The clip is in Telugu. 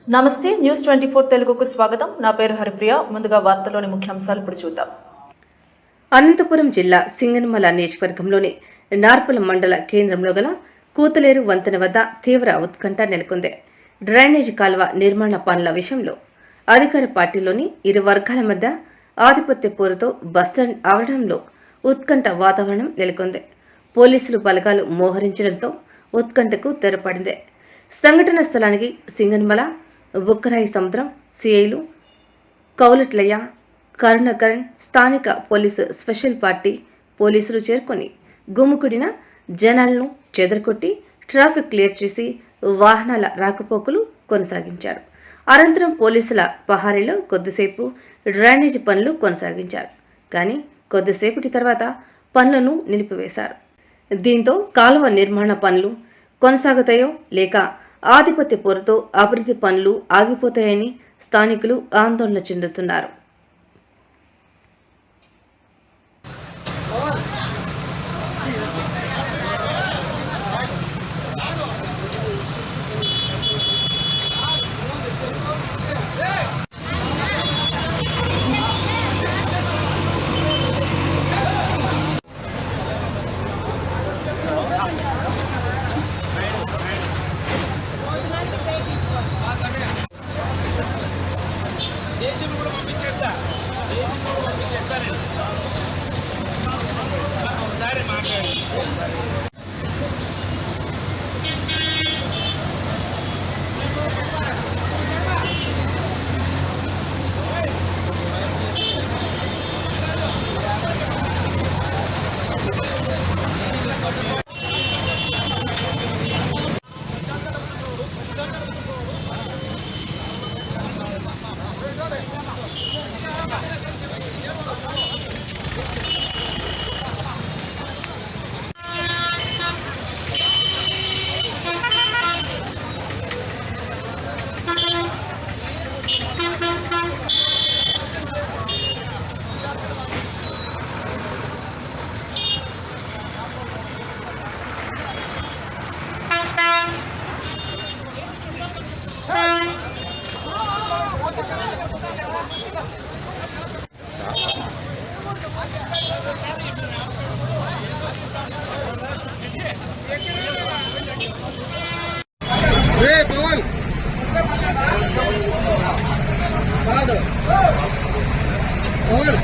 నమస్తే న్యూస్ 24 తెలుగుకు స్వాగతం. నా పేరు హరిప్రియ. ముందుగా వార్తలోని ముఖ్యాంశాలు ఇప్పుడు చూద్దాం. అనంతపురం జిల్లా సింగనమల నియోజకవర్గంలోని నార్పల మండల కేంద్రంలో గల కూతలేరు వంతెన వద్ద తీవ్ర ఉత్కంఠ నెలకొంది. డ్రైనేజీ కాల్వ నిర్మాణ పనుల విషయంలో అధికార పార్టీలోని ఇరు వర్గాల మధ్య ఆధిపత్య పోరుతో బస్టాండ్ ఆవరణంలో ఉత్కంఠ వాతావరణం నెలకొంది. పోలీసులు బలగాలు మోహరించడంతో ఉత్కంఠకు తెరపడింది. సంఘటన స్థలానికి సింగనమల, బుక్కరాయి సముద్రం సిఐలు కౌలట్లయ్య, కరుణకరణ్, స్థానిక పోలీసు స్పెషల్ పార్టీ పోలీసులు చేరుకొని గుమ్ముకూడిన జనాలను చెదరగొట్టి ట్రాఫిక్ క్లియర్ చేసి వాహనాల రాకపోకలు కొనసాగించారు. అనంతరం పోలీసుల పహారీలో కొద్దిసేపు డ్రైనేజీ పనులు కొనసాగించారు. కానీ కొద్దిసేపటి తర్వాత పనులను నిలిపివేశారు. దీంతో కాలువ నిర్మాణ పనులు కొనసాగుతాయో లేక ఆధిపత్య పోరుతో అభివృద్ధి పనులు ఆగిపోతాయని స్థానికులు ఆందోళన చెందుతున్నారు. దేశం కూడా పంపించేస్తా నేను ఒకసారి మాట్లాడి పవన్ కాదు పవన్